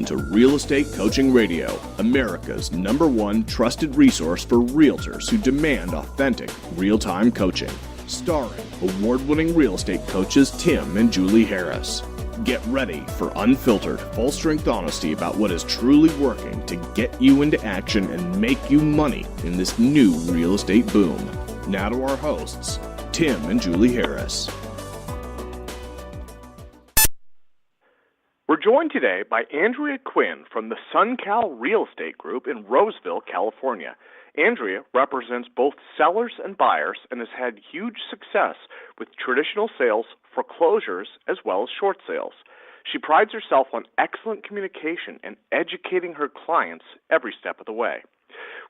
Welcome to Real Estate Coaching Radio, America's #1 trusted resource for realtors who demand authentic, real-time coaching. Starring award-winning real estate coaches Tim and Julie Harris. Get ready for unfiltered, full-strength honesty about what is truly working to get you into action and make you money in this new real estate boom. Now to our hosts, Tim and Julie Harris. We're joined today by Andrea Quyn from the SunCal Real Estate Group in Roseville, California. Andrea represents both sellers and buyers and has had huge success with traditional sales, foreclosures, as well as short sales. She prides herself on excellent communication and educating her clients every step of the way.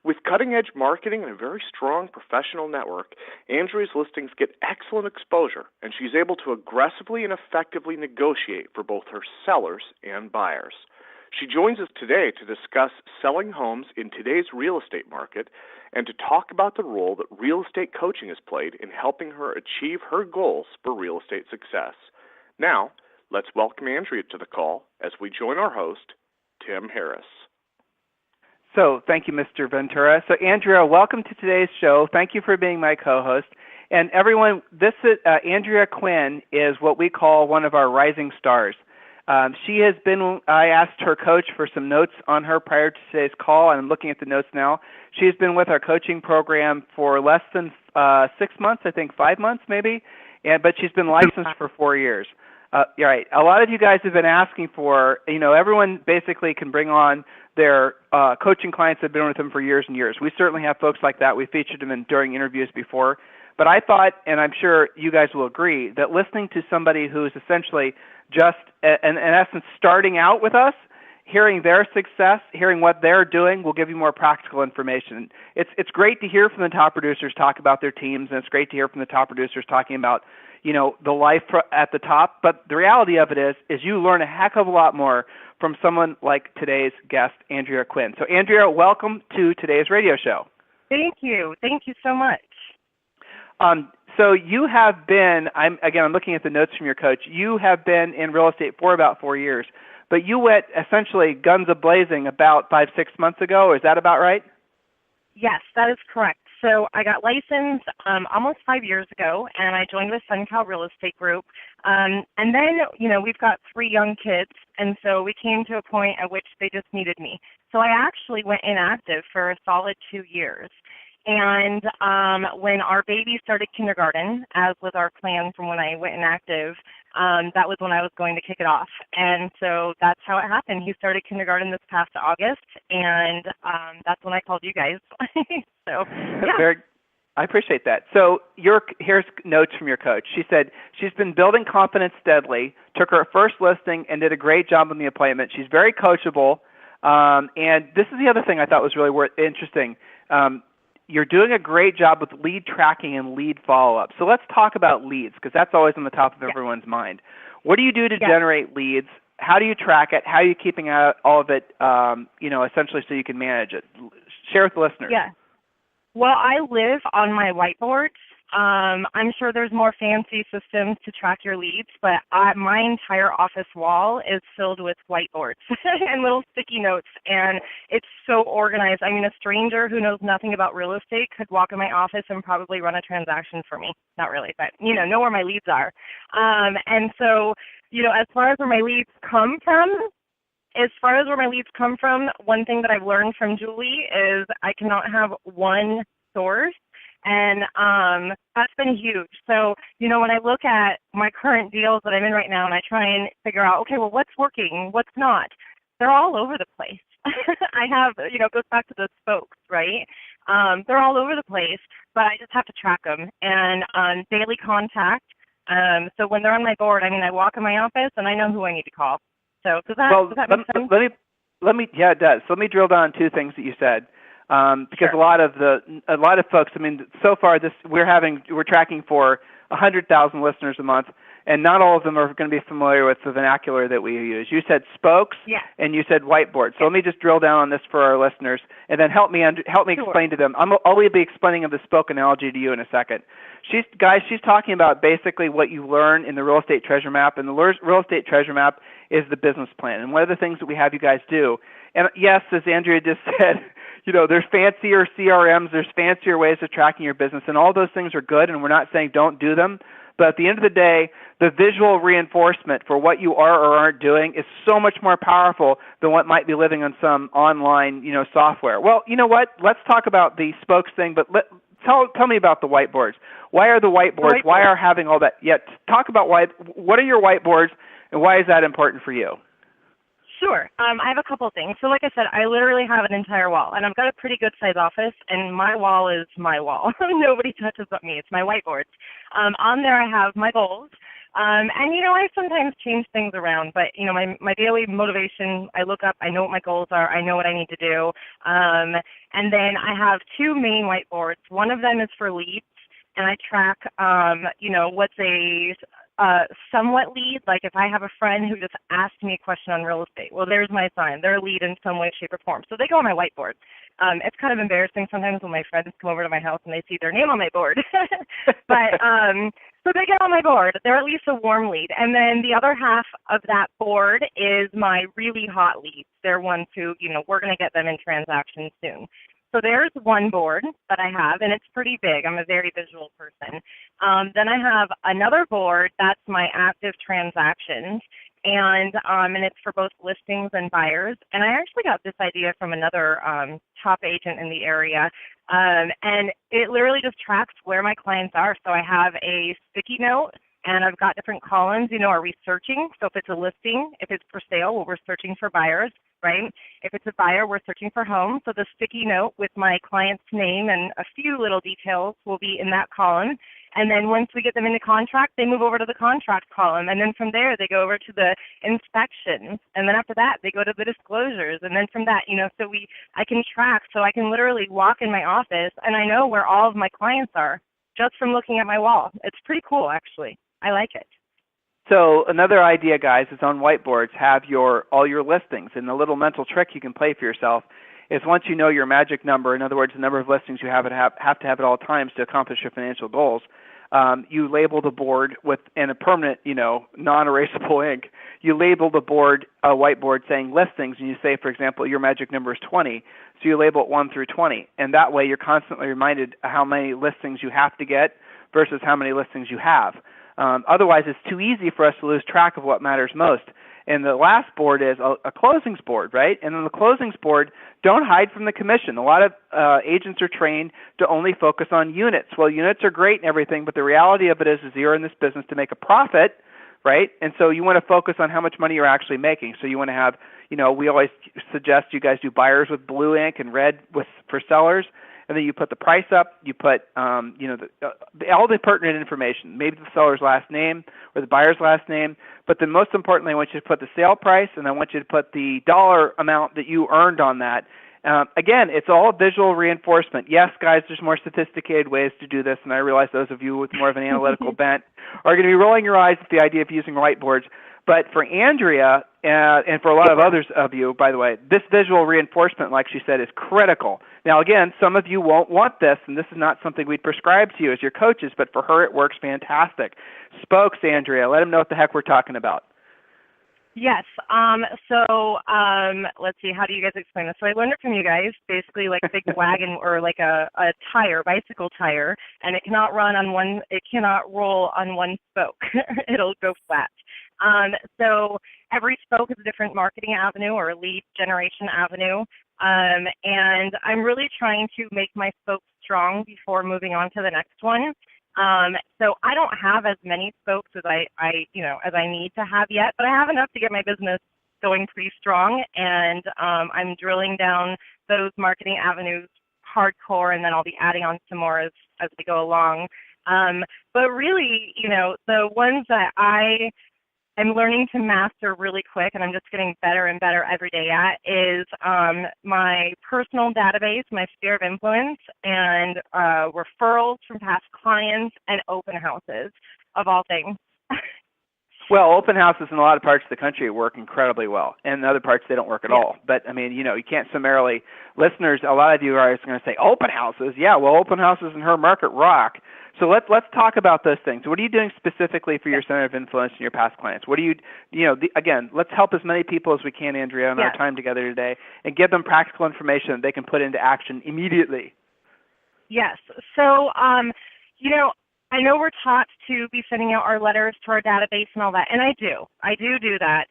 With cutting-edge marketing and a very strong professional network, Andrea's listings get excellent exposure, and she's able to aggressively and effectively negotiate for both her sellers and buyers. She joins us today to discuss selling homes in today's real estate market and to talk about the role that real estate coaching has played in helping her achieve her goals for real estate success. Now, let's welcome Andrea to the call as we join our host, Tim Harris. So, thank you, Mr. Ventura. So, Andrea, welcome to today's show. Thank you for being my co-host. And everyone, this is Andrea Quyn is what we call one of our rising stars. She has been, I asked her coach for some notes on her prior to today's call, and I'm looking at the notes now. She's been with our coaching program for less than 6 months, I think 5 months maybe, but she's been licensed for 4 years. Right. A lot of you guys have been asking for, everyone basically can bring on their coaching clients that have been with them for years and years. We certainly have folks like that. We featured them during interviews before. But I thought, and I'm sure you guys will agree, that listening to somebody who's essentially just, in essence, starting out with us, hearing their success, hearing what they're doing will give you more practical information. It's great to hear from the top producers talk about their teams, and it's great to hear from the top producers talking about, the life at the top. But the reality of it is you learn a heck of a lot more from someone like today's guest, Andrea Quyn. So, Andrea, welcome to today's radio show. Thank you. Thank you so much. So you have been, I'm looking at the notes from your coach, you have been in real estate for about 4 years, but you went essentially guns a-blazing about 5-6 months ago. Is that about right? Yes, that is correct. So I got licensed almost 5 years ago, and I joined with SunCal Real Estate Group. And then, we've got 3 young kids, and so we came to a point at which they just needed me. So I actually went inactive for a solid 2 years. And when our baby started kindergarten, as was our plan from when I went inactive, that was when I was going to kick it off. And so that's how it happened. He started kindergarten this past August, and that's when I called you guys. So, yeah. I appreciate that. So here's notes from your coach. She said she's been building confidence steadily, took her first listing, and did a great job on the appointment. She's very coachable. And this is the other thing I thought was really interesting. You're doing a great job with lead tracking and lead follow-up. So let's talk about leads, because that's always on the top of everyone's mind. What do you do to generate leads? How do you track it? How are you keeping out all of it, essentially so you can manage it? Share with the listeners. Yeah. Well, I live on my whiteboards. I'm sure there's more fancy systems to track your leads, but my entire office wall is filled with whiteboards and little sticky notes, and it's so organized. I mean, a stranger who knows nothing about real estate could walk in my office and probably run a transaction for me. Not really, but, know where my leads are. And so, as far as where my leads come from, one thing that I've learned from Julie is I cannot have one source. And that's been huge. So, when I look at my current deals that I'm in right now and I try and figure out, okay, well, what's working, what's not, they're all over the place. I have, it goes back to the spokes, right? They're all over the place, but I just have to track them. And daily contact. So when they're on my board, I walk in my office and I know who I need to call. So does that make sense? Yeah, it does. So let me drill down on 2 things that you said. Because sure. a lot of folks, so far we're tracking for 100,000 listeners a month, and not all of them are going to be familiar with the vernacular that we use. You said spokes, and you said whiteboard. So let me just drill down on this for our listeners, and then help me explain to them. I'll be explaining the spoke analogy to you in a second. She's talking about basically what you learn in the real estate treasure map, and the real estate treasure map is the business plan. And one of the things that we have you guys do, and yes, as Andrea just said, there's fancier CRMs, there's fancier ways of tracking your business, and all those things are good, and we're not saying don't do them. But at the end of the day, the visual reinforcement for what you are or aren't doing is so much more powerful than what might be living on some online, software. Well, you know what? Let's talk about the spokes thing, but tell me about the whiteboards. Why are the whiteboards? Why are having all that? Talk about what are your whiteboards, and why is that important for you? Sure. I have a couple things. So like I said, I literally have an entire wall, and I've got a pretty good size office, and my wall is my wall. Nobody touches but me. It's my whiteboards. On there I have my goals. And, I sometimes change things around, but, my daily motivation, I look up, I know what my goals are, I know what I need to do. And then I have two main whiteboards. One of them is for leads, and I track, what's a somewhat lead. Like if I have a friend who just asked me a question on real estate, well, there's my sign. They're a lead in some way, shape, or form. So they go on my whiteboard. It's kind of embarrassing sometimes when my friends come over to my house and they see their name on my board. But so they get on my board. They're at least a warm lead. And then the other half of that board is my really hot leads. They're ones who, we're going to get them in transactions soon. So there's one board that I have, and it's pretty big. I'm a very visual person. Then I have another board that's my active transactions, and it's for both listings and buyers. And I actually got this idea from another top agent in the area, and it literally just tracks where my clients are. So I have a sticky note, and I've got different columns. Are we searching? So if it's a listing, if it's for sale, well, we're searching for buyers, right? If it's a buyer, we're searching for homes. So the sticky note with my client's name and a few little details will be in that column. And then once we get them into contract, they move over to the contract column. And then from there, they go over to the inspections. And then after that, they go to the disclosures. And then from that, so I can track. So I can literally walk in my office, and I know where all of my clients are just from looking at my wall. It's pretty cool, actually. I like it. So another idea, guys, is on whiteboards, have all your listings. And the little mental trick you can play for yourself is once you know your magic number, in other words, the number of listings you have to have at all times to accomplish your financial goals, you label the board in a permanent, non-erasable ink. You label the board, a whiteboard saying listings, and you say, for example, your magic number is 20. So you label it 1 through 20. And that way you're constantly reminded how many listings you have to get versus how many listings you have. Otherwise, it's too easy for us to lose track of what matters most. And the last board is a closings board, right? And on the closings board, don't hide from the commission. A lot of agents are trained to only focus on units. Well, units are great and everything, but the reality of it is you're in this business to make a profit, right? And so you want to focus on how much money you're actually making. So you want to have, we always suggest you guys do buyers with blue ink and red for sellers. And then you put the price up, you put, all the pertinent information, maybe the seller's last name or the buyer's last name. But then most importantly, I want you to put the sale price, and I want you to put the dollar amount that you earned on that. Again, it's all visual reinforcement. Yes, guys, there's more sophisticated ways to do this, and I realize those of you with more of an analytical bent are going to be rolling your eyes at the idea of using whiteboards. But for Andrea, and for a lot of others of you, by the way, this visual reinforcement, like she said, is critical. Now, again, some of you won't want this, and this is not something we'd prescribe to you as your coaches, but for her it works fantastic. Spokes, Andrea, let them know what the heck we're talking about. Yes. Let's see. How do you guys explain this? So I learned it from you guys. Basically, like a big wagon or like a tire, bicycle tire, and it cannot roll on one spoke. It'll go flat. So every spoke is a different marketing avenue or a lead generation avenue. And I'm really trying to make my spokes strong before moving on to the next one. So I don't have as many spokes as I need to have yet, but I have enough to get my business going pretty strong. And I'm drilling down those marketing avenues hardcore, and then I'll be adding on some more as we go along. But really, the ones that I'm learning to master really quick, and I'm just getting better and better every day at, is my personal database, my sphere of influence, and referrals from past clients, and open houses, of all things. Well, open houses in a lot of parts of the country work incredibly well. And in other parts, they don't work at all. But, you can't summarily, listeners, a lot of you are going to say, open houses? Yeah, well, open houses in her market rock. So let's talk about those things. What are you doing specifically for your center of influence and your past clients? What do again, let's help as many people as we can, Andrea, in our time together today, and give them practical information that they can put into action immediately. Yes. So, I know we're taught to be sending out our letters to our database and all that, and I do that.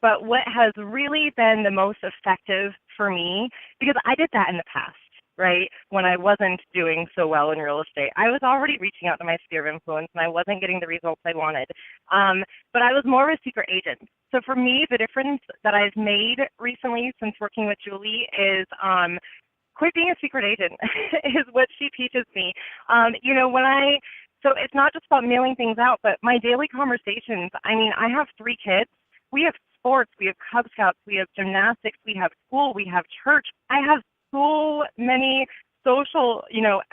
But what has really been the most effective for me, because I did that in the past, right? When I wasn't doing so well in real estate, I was already reaching out to my sphere of influence, and I wasn't getting the results I wanted. But I was more of a secret agent. So for me, the difference that I've made recently since working with Julie is quit being a secret agent is what she teaches me. So it's not just about mailing things out, but my daily conversations. I mean, I have 3 kids. We have sports, we have Cub Scouts, we have gymnastics, we have school, we have church. I have so many social,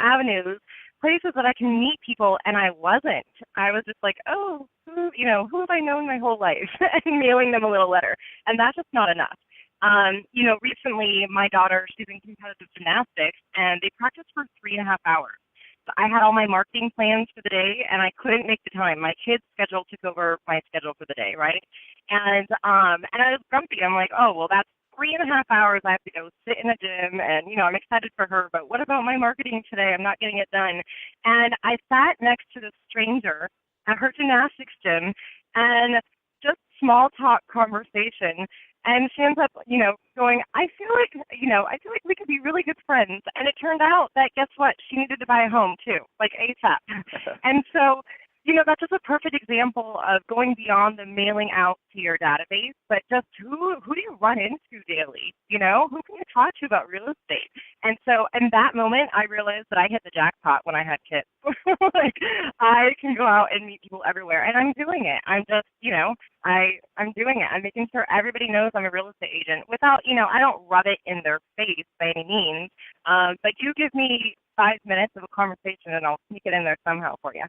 avenues, places that I can meet people, and I wasn't. I was just like, oh, who have I known my whole life, and mailing them a little letter, and that's just not enough. Recently, my daughter, she's in competitive gymnastics, and they practiced for 3.5 hours. So I had all my marketing plans for the day, and I couldn't make the time. My kid's schedule took over my schedule for the day, right? And I was grumpy. I'm like, oh, well, that's 3.5 hours. I have to go sit in the gym, and, I'm excited for her, but what about my marketing today? I'm not getting it done. And I sat next to this stranger at her gymnastics gym, and just small talk conversation. And she ends up, going, I feel like we could be really good friends. And it turned out that, guess what? She needed to buy a home too, like ASAP. And so, that's just a perfect example of going beyond the mailing out to your database, but just who do you run into daily? Who can you talk to about real estate? And so in that moment, I realized that I hit the jackpot when I had kids. Like, I can go out and meet people everywhere, and I'm doing it. I'm just, I'm doing it. I'm making sure everybody knows I'm a real estate agent without, I don't rub it in their face by any means, but you give me 5 minutes of a conversation, and I'll sneak it in there somehow for you.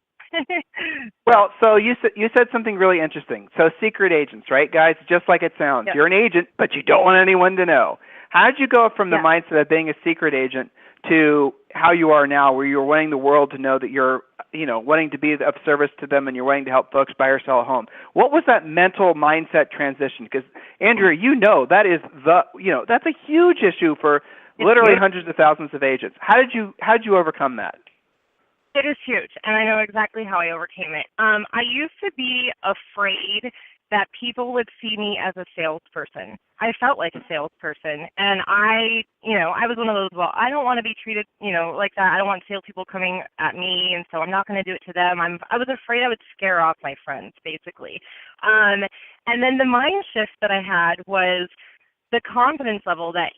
Well, so you said something really interesting. So secret agents, right, guys? Just like it sounds. Yep. You're an agent, but you don't want anyone to know. How did you go from the mindset of being a secret agent to how you are now, where you're wanting the world to know that you're, wanting to be of service to them, and you're wanting to help folks buy or sell a home? What was that mental mindset transition? Because, Andrea, that is that's a huge issue for literally hundreds of thousands of agents. How did you overcome that? It is huge, and I know exactly how I overcame it. I used to be afraid that people would see me as a salesperson. I felt like a salesperson, and I was one of those, well, I don't want to be treated, like that. I don't want salespeople coming at me, and so I'm not going to do it to them. I was afraid I would scare off my friends, basically. And then the mind shift that I had was the confidence level that,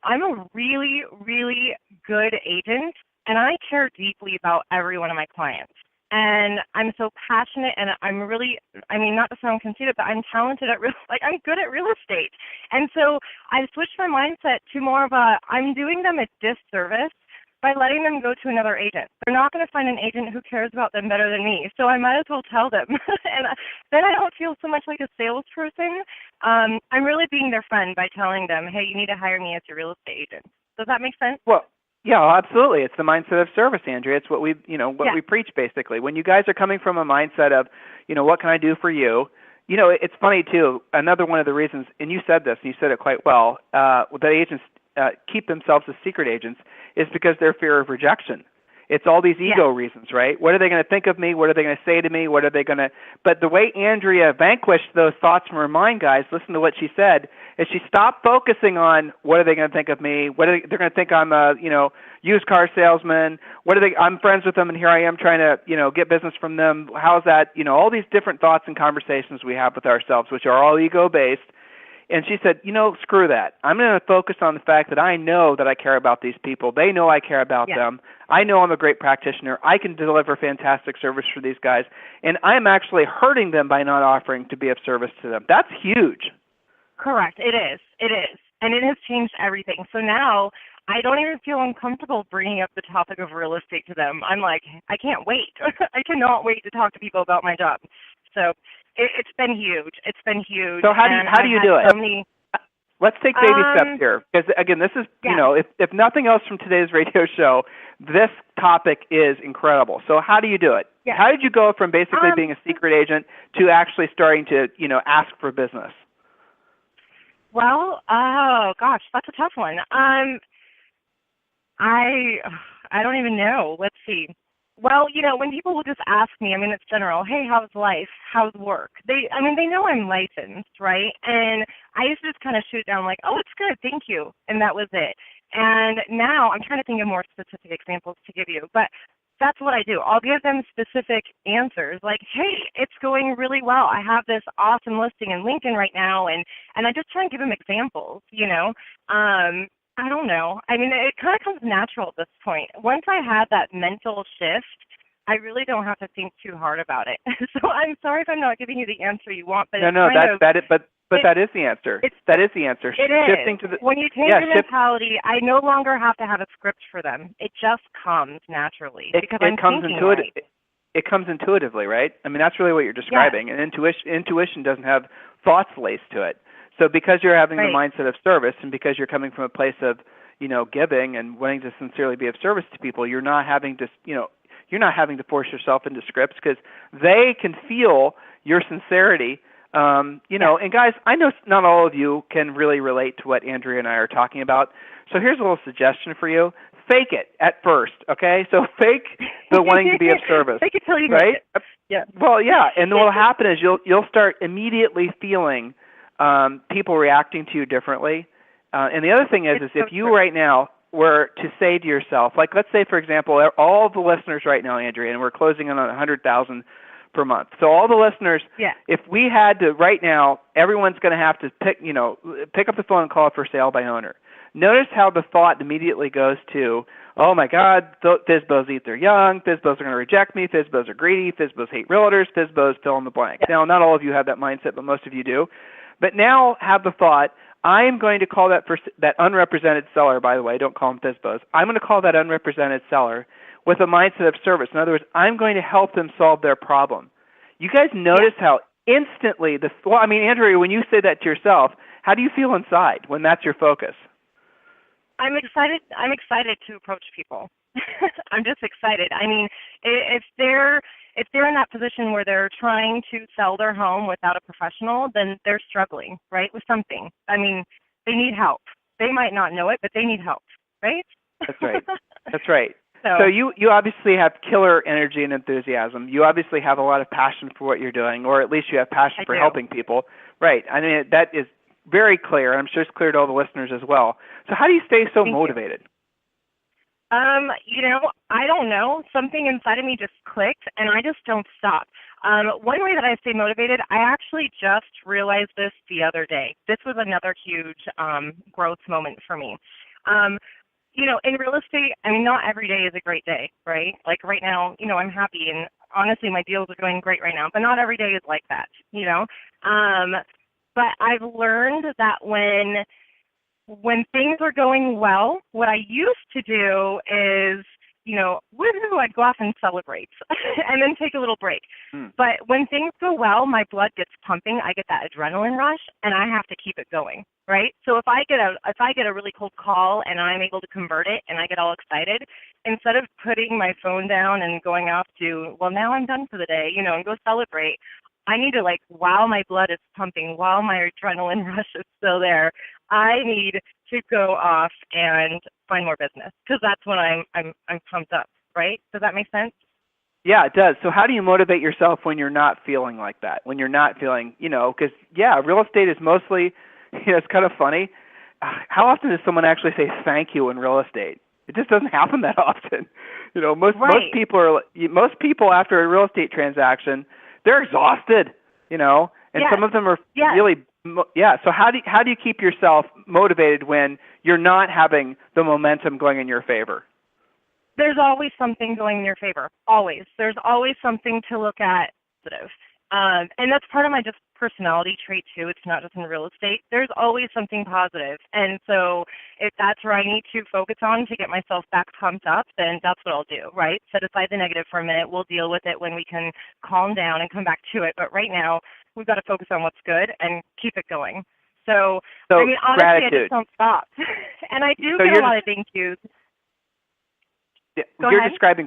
I'm a really, really good agent, and I care deeply about every one of my clients. And I'm so passionate, and I'm really, not to sound conceited, but I'm talented at I'm good at real estate. And so I switched my mindset to more of I'm doing them a disservice by letting them go to another agent. They're not going to find an agent who cares about them better than me, so I might as well tell them. And then I don't feel so much like a salesperson. I'm really being their friend by telling them, hey, you need to hire me as your real estate agent. Does that make sense? Well, yeah, absolutely. It's the mindset of service, Andrea. It's what we preach, basically. When you guys are coming from a mindset of, what can I do for you? It's funny too. Another one of the reasons, and you said this, and you said it quite well, that agents keep themselves as secret agents is because their fear of rejection. It's all these ego reasons, right? What are they going to think of me? What are they going to say to me? What are they going to? But the way Andrea vanquished those thoughts from her mind, guys, listen to what she said, is she stopped focusing on what are they going to think of me? They're going to think I'm a, used car salesman. I'm friends with them, and here I am trying to, get business from them. How's that? All these different thoughts and conversations we have with ourselves, which are all ego-based. And she said, screw that. I'm going to focus on the fact that I know that I care about these people. They know I care about them. I know I'm a great practitioner. I can deliver fantastic service for these guys. And I'm actually hurting them by not offering to be of service to them. That's huge. Correct. It is. It is. And it has changed everything. So now I don't even feel uncomfortable bringing up the topic of real estate to them. I'm like, I can't wait. I cannot wait to talk to people about my job. So it's been huge. It's been huge. So how do you do it? Let's take baby steps here, because again, this is if nothing else from today's radio show, this topic is incredible. So how do you do it? Yes. How did you go from basically being a secret agent to actually starting to, ask for business? Well, oh gosh, that's a tough one. I don't even know. Let's see. Well, when people will just ask me, it's general, hey, how's life? How's work? They know I'm licensed, right? And I used to just kind of shoot down like, oh, it's good, thank you. And that was it. And now I'm trying to think of more specific examples to give you, but that's what I do. I'll give them specific answers like, hey, it's going really well. I have this awesome listing in Lincoln right now. And I just try and give them examples, I don't know. It kind of comes natural at this point. Once I had that mental shift, I really don't have to think too hard about it. So I'm sorry if I'm not giving you the answer you want, but that is the answer. That is the answer. It is. When you change your mentality, I no longer have to have a script for them. It just comes naturally because I'm thinking right. It comes intuitively, right? That's really what you're describing. Yes. And intuition doesn't have thoughts laced to it. So because you're having right. the mindset of service, and because you're coming from a place of, giving and wanting to sincerely be of service to people, you're not having to, you're not having to force yourself into scripts because they can feel your sincerity. And guys, I know not all of you can really relate to what Andrea and I are talking about. So here's a little suggestion for you. Fake it at first, okay? So fake the wanting to be of service. Fake it till you right? Make it. Yeah. Well, yeah, and what will happen is you'll start immediately feeling people reacting to you differently. And the other thing is if you right now were to say to yourself, like let's say, for example, all the listeners right now, Andrea, and we're closing in on 100,000 per month. So all the listeners, if we had to right now, everyone's going to have to pick up the phone and call it for sale by owner. Notice how the thought immediately goes to, oh my God, FSBOs eat their young, FSBOs are going to reject me, FSBOs are greedy, FSBOs hate realtors, FSBOs fill in the blank. Now, not all of you have that mindset, but most of you do. But now have the thought, I am going to call that unrepresented seller, by the way, don't call them FSBOs. I'm going to call that unrepresented seller with a mindset of service. In other words, I'm going to help them solve their problem. You guys notice how instantly Andrea, when you say that to yourself, how do you feel inside when that's your focus? I'm excited. I'm excited to approach people. I'm just excited. If they're in that position where they're trying to sell their home without a professional, then they're struggling, right, with something. They need help. They might not know it, but they need help, right? That's right. That's right. So you obviously have killer energy and enthusiasm. You obviously have a lot of passion for what you're doing, or at least you have passion for helping people. Right. That is very clear. I'm sure it's clear to all the listeners as well. So how do you stay so motivated? I don't know. Something inside of me just clicked, and I just don't stop. One way that I stay motivated, I actually just realized this the other day. This was another huge growth moment for me. In real estate, not every day is a great day, right? Like right now, I'm happy, and honestly, my deals are going great right now, but not every day is like that, But I've learned that when things are going well, what I used to do is, woohoo, I'd go off and celebrate and then take a little break. But when things go well, my blood gets pumping, I get that adrenaline rush, and I have to keep it going, right? So if I get a really cold call and I'm able to convert it and I get all excited, instead of putting my phone down and going off to, well, now I'm done for the day, and go celebrate, I need to, while my blood is pumping, while my adrenaline rush is still there, I need to go off and find more business because that's when I'm pumped up, right? Does that make sense? Yeah, it does. So how do you motivate yourself when you're not feeling like that? When you're not feeling, because, real estate is mostly, it's kind of funny. How often does someone actually say thank you in real estate? It just doesn't happen that often. Most people after a real estate transaction, they're exhausted, and some of them are really, So how do you keep yourself motivated when you're not having the momentum going in your favor? There's always something going in your favor. Always. There's always something to look at positive. And that's part of my just personality trait too. It's not just in real estate. There's always something positive. And so if that's where I need to focus on to get myself back pumped up, then that's what I'll do, right? Set aside the negative for a minute. We'll deal with it when we can calm down and come back to it. But right now, we've got to focus on what's good and keep it going. So honestly, gratitude. I just don't stop. And I do get a lot of thank yous. You're describing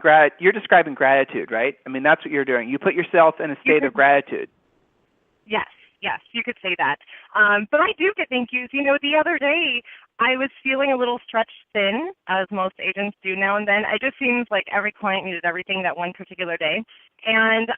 gratitude, right? I mean, that's what you're doing. You put yourself in a state of gratitude. Yes, you could say that. But I do get thank yous. The other day I was feeling a little stretched thin, as most agents do now and then. It just seems like every client needed everything that one particular day. And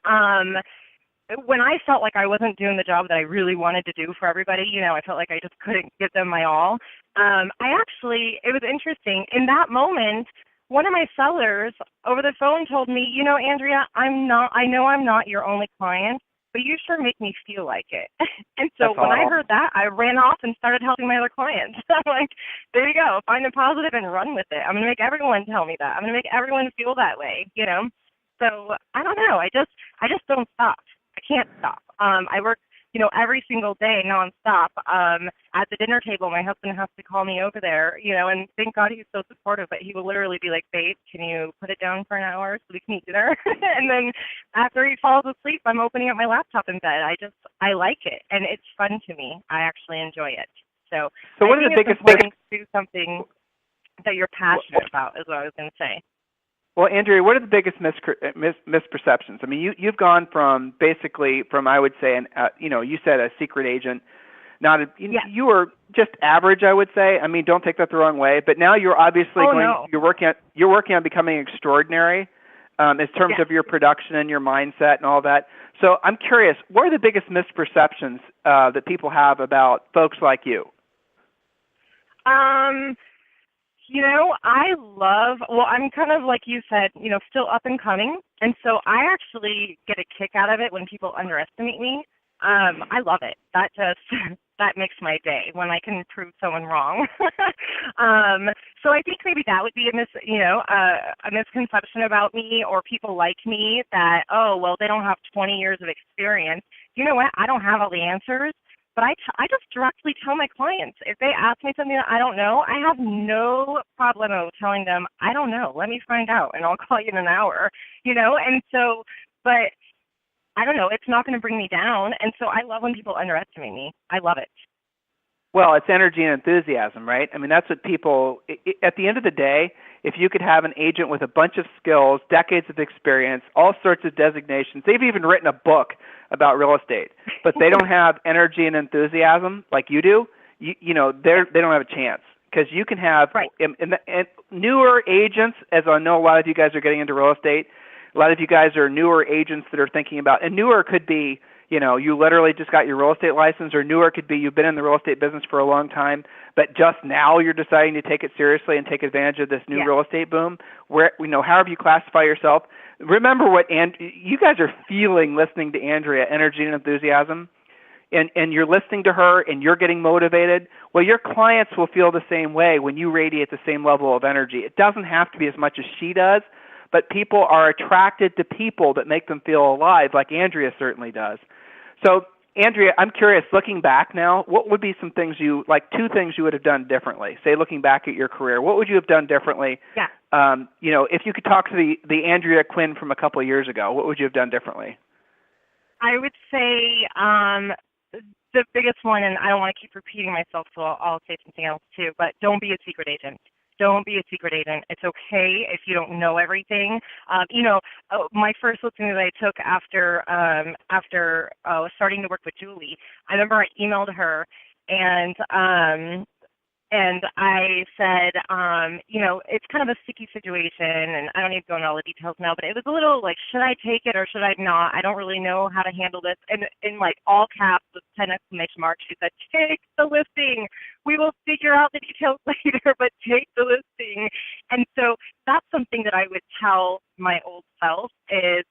when I felt like I wasn't doing the job that I really wanted to do for everybody, I felt like I just couldn't give them my all. It was interesting. In that moment, one of my sellers over the phone told me, Andrea, I know I'm not your only client, but you sure make me feel like it. And so when I heard that, I ran off and started helping my other clients. I'm like, there you go, find a positive and run with it. I'm going to make everyone tell me that. I'm going to make everyone feel that way, So I don't know. I just don't stop. I can't stop. I work, every single day nonstop. At the dinner table, my husband has to call me over there, and thank God he's so supportive, but he will literally be like, babe, can you put it down for an hour so we can eat dinner? And then after he falls asleep, I'm opening up my laptop in bed. I like it, and it's fun to me. I actually enjoy it. So what are the biggest to do something that you're passionate about is what I was going to say. Well, Andrea, what are the biggest misperceptions? I mean, you've gone from I would say, you said a secret agent. You were just average, I would say. I mean, don't take that the wrong way. But now you're obviously you're working on becoming extraordinary in terms of your production and your mindset and all that. So I'm curious, what are the biggest misperceptions that people have about folks like you? I'm kind of like you said, still up and coming. And so I actually get a kick out of it when people underestimate me. I love it. That makes my day when I can prove someone wrong. So I think maybe that would be a misconception about me, or people like me that, they don't have 20 years of experience. You know what? I don't have all the answers. But I just directly tell my clients, if they ask me something that I don't know, I have no problem telling them, I don't know, let me find out, and I'll call you in an hour, And so, but I don't know, it's not going to bring me down, and so I love when people underestimate me. I love it. Well, it's energy and enthusiasm, right? I mean, that's what people, at the end of the day, if you could have an agent with a bunch of skills, decades of experience, all sorts of designations, they've even written a book about real estate, but they don't have energy and enthusiasm like you do, they don't have a chance. Because you can have and newer agents, as I know a lot of you guys are getting into real estate, a lot of you guys are newer agents that are thinking about, and newer could be, you literally just got your real estate license, or newer could be you've been in the real estate business for a long time, but just now you're deciding to take it seriously and take advantage of this new real estate boom. Where, however you classify yourself, remember what you guys are feeling listening to Andrea, energy and enthusiasm, and you're listening to her and you're getting motivated. Well, your clients will feel the same way when you radiate the same level of energy. It doesn't have to be as much as she does, but people are attracted to people that make them feel alive, like Andrea certainly does. So, Andrea, I'm curious, looking back now, what would be some things two things you would have done differently? Say, looking back at your career, what would you have done differently? Yeah. If you could talk to the Andrea Quyn from a couple of years ago, what would you have done differently? I would say the biggest one, and I don't want to keep repeating myself, so I'll say something else too, but don't be a secret agent. Don't be a secret agent. It's okay if you don't know everything. My first listing that I took after starting to work with Julie, I remember I emailed her and I said, it's kind of a sticky situation, and I don't need to go into all the details now, but it was a little like, should I take it or should I not? I don't really know how to handle this. And in like all caps with 10 exclamation marks, she said, take the listing. We will figure out the details later, but take the listing. And so that's something that I would tell my old self is,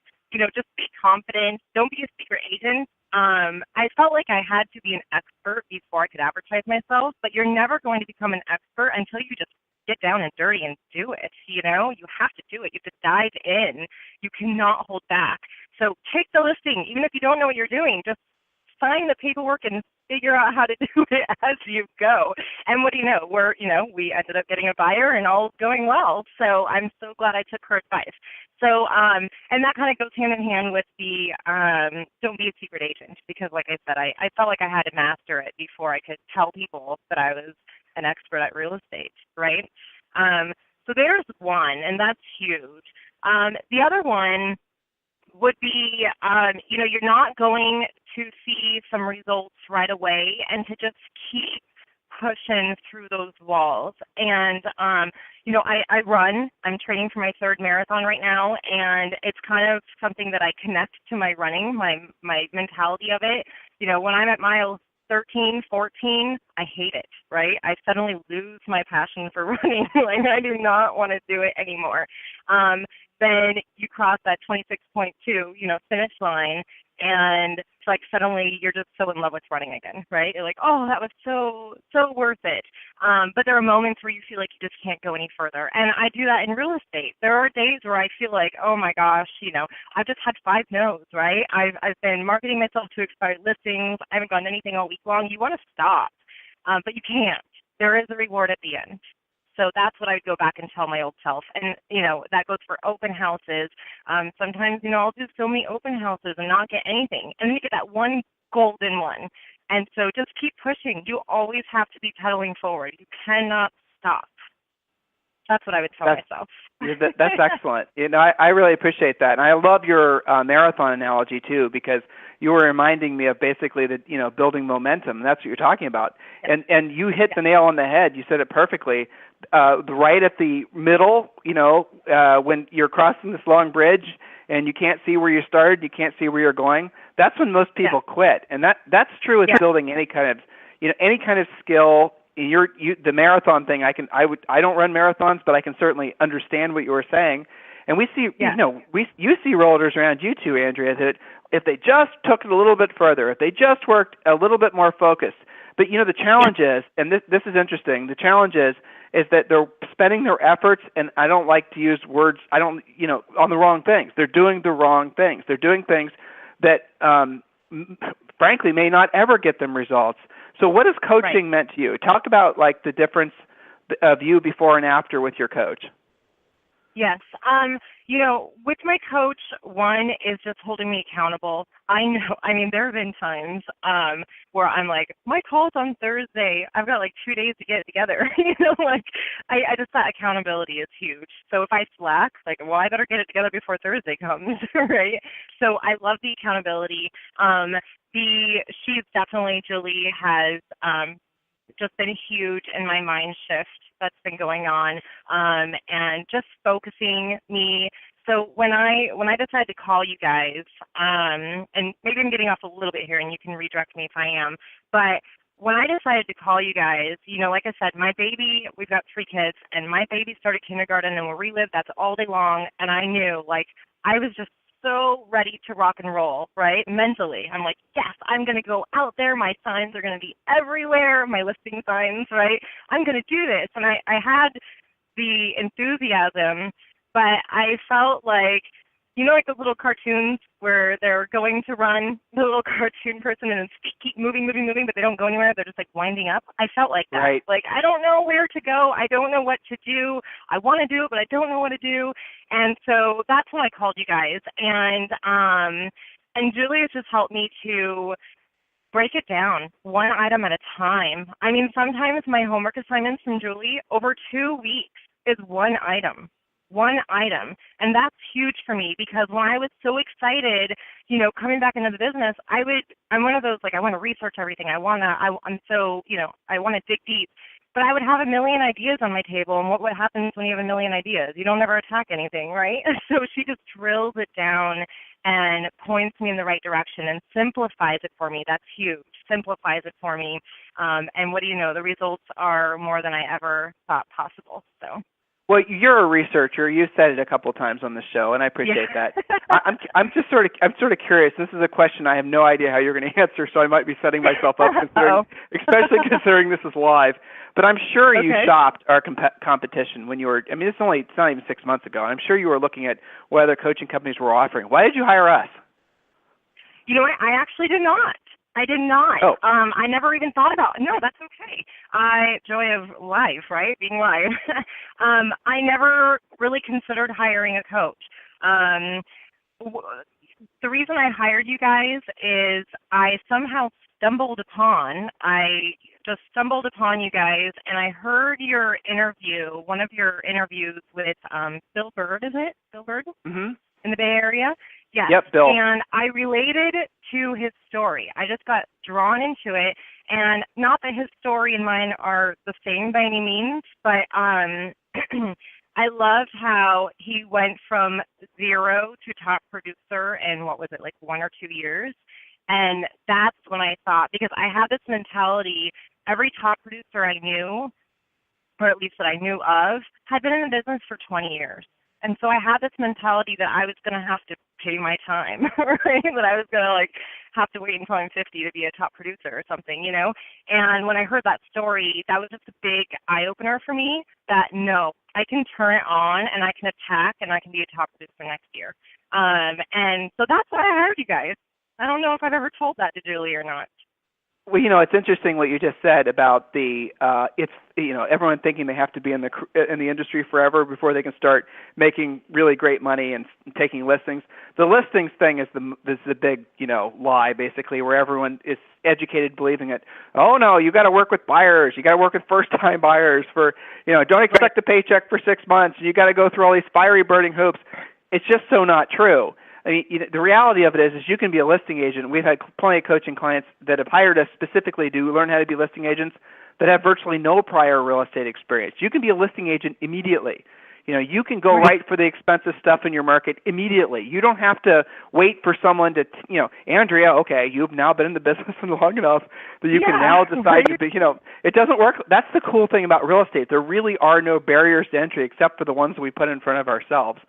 just be confident. Don't be a secret agent. I felt like I had to be an expert before I could advertise myself, but you're never going to become an expert until you just get down and dirty and do it. You have to do it. You have to dive in. You cannot hold back. So take the listing, even if you don't know what you're doing, just sign the paperwork and figure out how to do it as you go. And what do you know? We ended up getting a buyer and all going well. So I'm so glad I took her advice. So, and that kind of goes hand in hand with the don't be a secret agent, because like I said, I felt like I had to master it before I could tell people that I was an expert at real estate, right? So there's one, and that's huge. The other one would be, you're not going to see some results right away, and to just keep pushing through those walls. And, I run. I'm training for my third marathon right now, and it's kind of something that I connect to my running, my mentality of it. When I'm at mile 13, 14, I hate it, right? I suddenly lose my passion for running. Like, I do not want to do it anymore. Then you cross that 26.2, finish line, and it's like suddenly you're just so in love with running again, right? You're like, oh, that was so worth it. But there are moments where you feel like you just can't go any further. And I do that in real estate. There are days where I feel like, oh my gosh, I've just had 5 no's, right? I've been marketing myself to expired listings. I haven't gotten anything all week long. You want to stop, but you can't. There is a reward at the end. So that's what I would go back and tell my old self. And, that goes for open houses. Sometimes, I'll do so many open houses and not get anything. And then you get that one golden one. And so just keep pushing. You always have to be pedaling forward. You cannot stop. That's what I would tell myself. That's excellent. I really appreciate that. And I love your marathon analogy, too, because you were reminding me of basically building momentum. That's what you're talking about. And you hit the nail on the head. You said it perfectly. Right at the middle, when you're crossing this long bridge and you can't see where you started, you can't see where you're going, that's when most people quit. And that's true with building any kind of skill. The marathon thing, I don't run marathons, but I can certainly understand what you were saying. And we see, you see realtors around you too, Andrea, that if they just took it a little bit further, if they just worked a little bit more focused. But the challenge is, and this is interesting. The challenge is that they're spending their efforts, and I don't like to use words. On the wrong things. They're doing the wrong things. They're doing things that, frankly, may not ever get them results. So, what has coaching meant to you? Talk about the difference of you before and after with your coach. Yes. With my coach, one is just holding me accountable. There have been times where I'm like, my call's on Thursday. I've got 2 days to get it together. I just thought accountability is huge. So if I slack, I better get it together before Thursday comes, right? So I love the accountability. Julie has just been huge in my mind shift that's been going on, and just focusing me. So when I decided to call you guys, and maybe I'm getting off a little bit here, and you can redirect me if I am, but when I decided to call you guys, like I said, my baby, we've got 3 kids, and my baby started kindergarten, and we'll relive that's all day long, and I knew, I was just so ready to rock and roll, right? Mentally, I'm like, yes, I'm going to go out there. My signs are going to be everywhere, my listing signs, right? I'm going to do this. And I had the enthusiasm, but I felt like, the little cartoons where they're going to run, the little cartoon person, and keep moving, but they don't go anywhere. They're just winding up. I felt like that. Right. I don't know where to go. I don't know what to do. I want to do it, but I don't know what to do. And so that's when I called you guys. And Julie has just helped me to break it down one item at a time. Sometimes my homework assignments from Julie over 2 weeks is one item. And that's huge for me, because when I was so excited, coming back into the business, I'm one of those, I want to research everything. I want to dig deep, but I would have a million ideas on my table. And what happens when you have a million ideas? You don't ever attack anything, right? So she just drills it down and points me in the right direction and simplifies it for me. That's huge. Simplifies it for me. And what do you know? The results are more than I ever thought possible. So. Well, you're a researcher. You said it a couple of times on the show, and I appreciate that. I'm sort of curious. This is a question I have no idea how you're going to answer, so I might be setting myself up, especially considering this is live. But I'm sure you shopped our competition when you were. It's not even 6 months ago. I'm sure you were looking at what other coaching companies were offering. Why did you hire us? I actually did not. I did not. Oh. I never even thought about it. No, that's okay. Joy of life, right? Being live. I never really considered hiring a coach. The reason I hired you guys is I somehow stumbled upon, just stumbled upon you guys, and I heard your interview, one of your interviews with Bill Bird, is it? Bill Bird? Mm-hmm. In the Bay Area? Yes. Yep, Bill. And I related to his story. I just got drawn into it, and not that his story and mine are the same by any means, but I loved how he went from zero to top producer in, what was it, like 1 or 2 years? And that's when I thought, because I had this mentality, every top producer I knew, or at least that I knew of, had been in the business for 20 years. And so I had this mentality that I was going to have to pay my time, right? That I was going to have to wait until I'm 50 to be a top producer or something, And when I heard that story, that was just a big eye-opener for me that, no, I can turn it on and I can attack and I can be a top producer next year. And so that's why I hired you guys. I don't know if I've ever told that to Julie or not. Well, it's interesting what you just said about the everyone thinking they have to be in the industry forever before they can start making really great money and taking listings. The listings thing is the big lie, basically, where everyone is educated believing it. Oh no, you got to work with buyers. You got to work with first-time buyers for don't expect a paycheck for 6 months. You got to go through all these fiery burning hoops. It's just so not true. I mean, the reality of it is you can be a listing agent. We've had plenty of coaching clients that have hired us specifically to learn how to be listing agents that have virtually no prior real estate experience. You can be a listing agent immediately. You can go right for the expensive stuff in your market immediately. You don't have to wait for someone to, Andrea, okay, you've now been in the business long enough that you can now decide to be, it doesn't work. That's the cool thing about real estate. There really are no barriers to entry except for the ones we put in front of ourselves.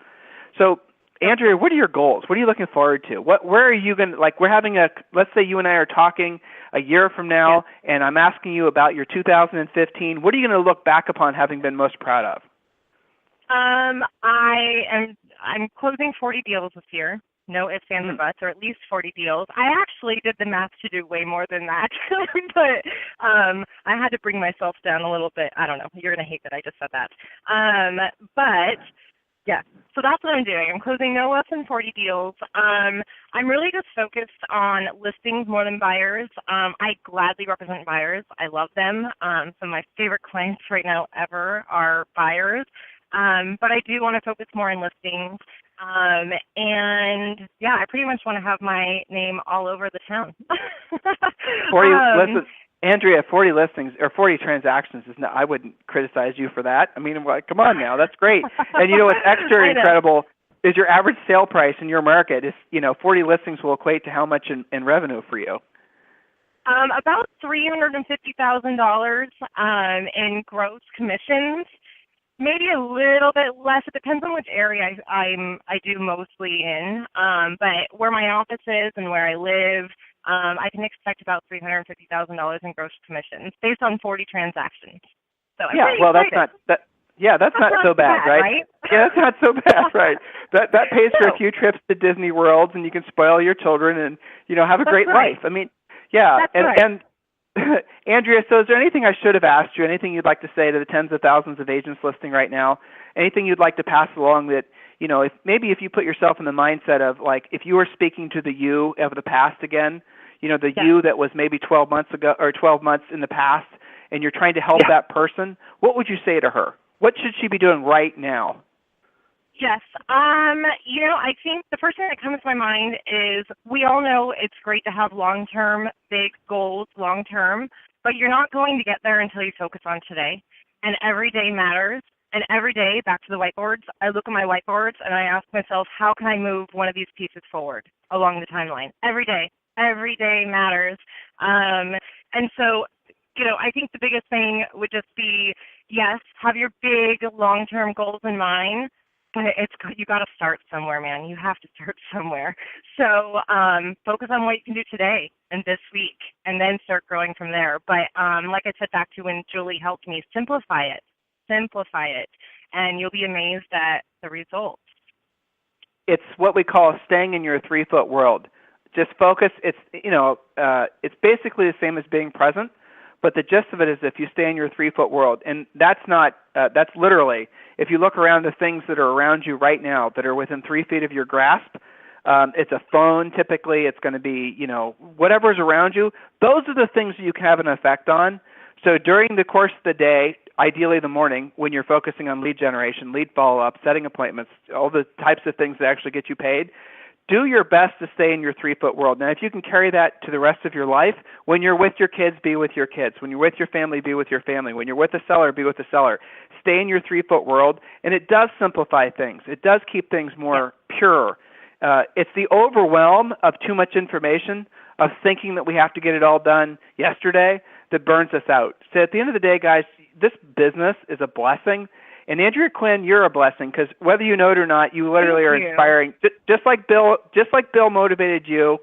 So, Andrea, what are your goals? What are you looking forward to? Where are you going to, we're having let's say you and I are talking a year from now, and I'm asking you about your 2015. What are you going to look back upon having been most proud of? I'm closing 40 deals this year. No ifs, ands, or buts, or at least 40 deals. I actually did the math to do way more than that, but I had to bring myself down a little bit. I don't know. You're going to hate that I just said that. But yeah, so that's what I'm doing. I'm closing no less than 40 deals. I'm really just focused on listings more than buyers. I gladly represent buyers. I love them. Some of my favorite clients right now ever are buyers. But I do want to focus more on listings. And yeah, I pretty much want to have my name all over the town. 40 Andrea, 40 listings or 40 transactions is not, I wouldn't criticize you for that. I mean, come on now, that's great. And what's extra incredible is your average sale price in your market is, 40 listings will equate to how much in revenue for you? About $350,000 in gross commissions. Maybe a little bit less. It depends on which area I do mostly in. But where my office is and where I live, I can expect about $350,000 in gross commissions based on 40 transactions. So that's not so bad, right? Yeah, that's not so bad, right? That pays for a few trips to Disney World, and you can spoil your children and have a great life. I mean, yeah, and Andrea, so is there anything I should have asked you? Anything you'd like to say to the tens of thousands of agents listening right now? Anything you'd like to pass along that if you put yourself in the mindset of if you were speaking to the you of the past again, you that was maybe 12 months ago or 12 months in the past, and you're trying to help that person, what would you say to her? What should she be doing right now? Yes. I think the first thing that comes to my mind is we all know it's great to have long-term, big goals long-term, but you're not going to get there until you focus on today. And every day matters. And every day, back to the whiteboards, I look at my whiteboards and I ask myself, how can I move one of these pieces forward along the timeline? Every day matters. And so, I think the biggest thing would just be, yes, have your big long-term goals in mind, but you got to start somewhere, man. You have to start somewhere. So focus on what you can do today and this week, and then start growing from there. But like I said, back to when Julie helped me, simplify it, and you'll be amazed at the results. It's what we call staying in your 3-foot world. Just focus. It's it's basically the same as being present, but the gist of it is if you stay in your 3-foot world, and that's literally, if you look around the things that are around you right now that are within 3 feet of your grasp, it's a phone typically, it's going to be, whatever's around you, those are the things that you can have an effect on. So during the course of the day, ideally the morning, when you're focusing on lead generation, lead follow-up, setting appointments, all the types of things that actually get you paid, do your best to stay in your 3-foot world. Now, if you can carry that to the rest of your life, when you're with your kids, be with your kids. When you're with your family, be with your family. When you're with a seller, be with the seller. Stay in your 3-foot world, and it does simplify things. It does keep things more pure. It's the overwhelm of too much information, of thinking that we have to get it all done yesterday, that burns us out. So at the end of the day, guys, this business is a blessing. And Andrea Quyn, you're a blessing, because whether you know it or not, you literally are inspiring. Just like Bill motivated you,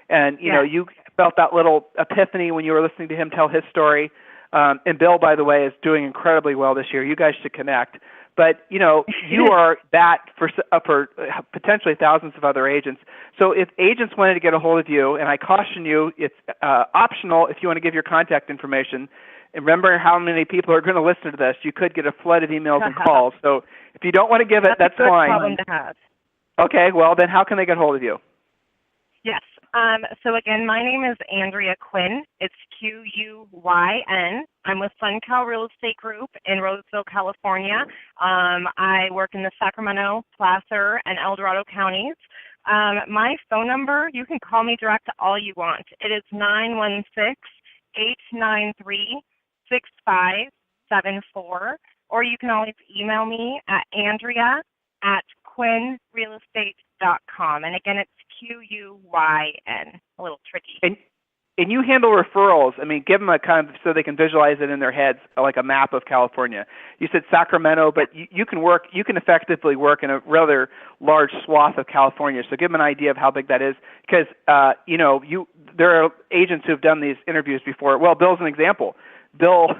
and you know you felt that little epiphany when you were listening to him tell his story. And Bill, by the way, is doing incredibly well this year. You guys should connect. But you know you are that for potentially thousands of other agents. So if agents wanted to get a hold of you, and I caution you, it's optional if you want to give your contact information. And remember how many people are going to listen to this. You could get a flood of emails and calls. So if you don't want to give it, that's fine. That's a good problem to have. Okay, well, then how can they get hold of you? Yes. So again, my name is Andrea Quyn. It's Quyn. I'm with SunCal Real Estate Group in Roseville, California. I work in the Sacramento, Placer, and El Dorado counties. My phone number, you can call me direct to all you want. It is 916-893-6574, or you can always email me at Andrea@QuynRealEstate.com. And again, it's Quyn, a little tricky. And you handle referrals. I mean, give them a kind of, so they can visualize it in their heads, like a map of California. You said Sacramento, but you can effectively work in a rather large swath of California. So give them an idea of how big that is, because there are agents who've done these interviews before. Well, Bill's an example. Bill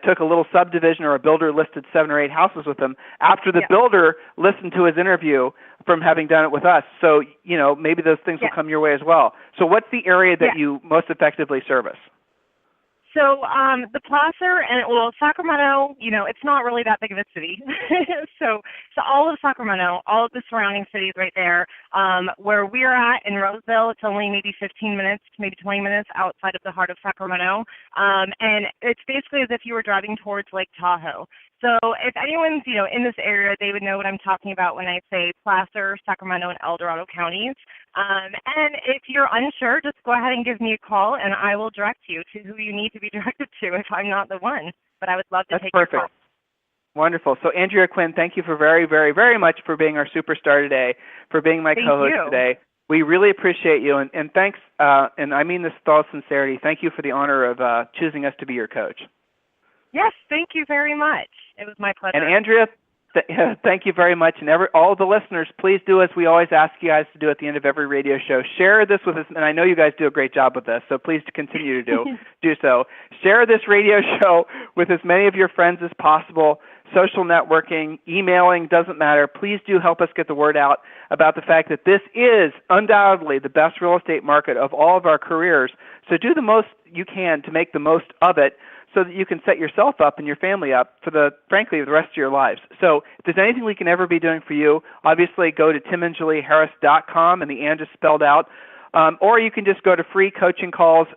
took a little subdivision, or a builder listed 7 or 8 houses with him after the builder listened to his interview from having done it with us. So, maybe those things will come your way as well. So what's the area that you most effectively service? So the Placer and Sacramento, it's not really that big of a city. so all of Sacramento, all of the surrounding cities right there, where we're at in Roseville, it's only maybe 15 minutes, maybe 20 minutes outside of the heart of Sacramento. And it's basically as if you were driving towards Lake Tahoe. So if anyone's, in this area, they would know what I'm talking about when I say Placer, Sacramento, and El Dorado counties. And if you're unsure, just go ahead and give me a call, and I will direct you to who you need to be directed to if I'm not the one. But I would love to take your call. Wonderful. So Andrea Quyn, thank you for very, very, very much for being our superstar today, for being my co-host today. We really appreciate you, and thanks, and I mean this with all sincerity, thank you for the honor of choosing us to be your coach. Yes, thank you very much. It was my pleasure. And Andrea, thank you very much. And all the listeners, please do as we always ask you guys to do at the end of every radio show. Share this with us, and I know you guys do a great job with this, so please continue to do so. Share this radio show with as many of your friends as possible. Social networking, emailing, doesn't matter. Please do help us get the word out about the fact that this is undoubtedly the best real estate market of all of our careers. So do the most you can to make the most of it, so that you can set yourself up and your family up for the rest of your lives. So if there's anything we can ever be doing for you, obviously go to timandjulieharris.com, and the and is spelled out. Or you can just go to free coaching calls,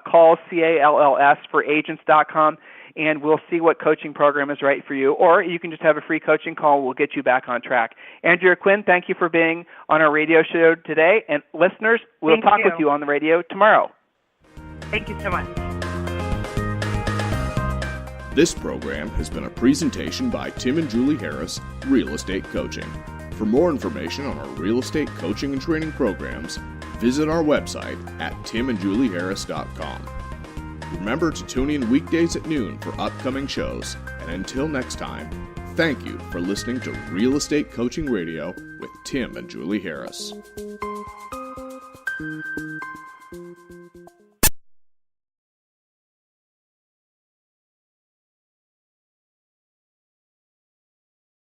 calls, CALLS, for agents.com, and we'll see what coaching program is right for you. Or you can just have a free coaching call. We'll get you back on track. Andrea Quyn, thank you for being on our radio show today. And listeners, we'll talk with you on the radio tomorrow. Thank you so much. This program has been a presentation by Tim and Julie Harris, Real Estate Coaching. For more information on our real estate coaching and training programs, visit our website at timandjulieharris.com. Remember to tune in weekdays at noon for upcoming shows. And until next time, thank you for listening to Real Estate Coaching Radio with Tim and Julie Harris.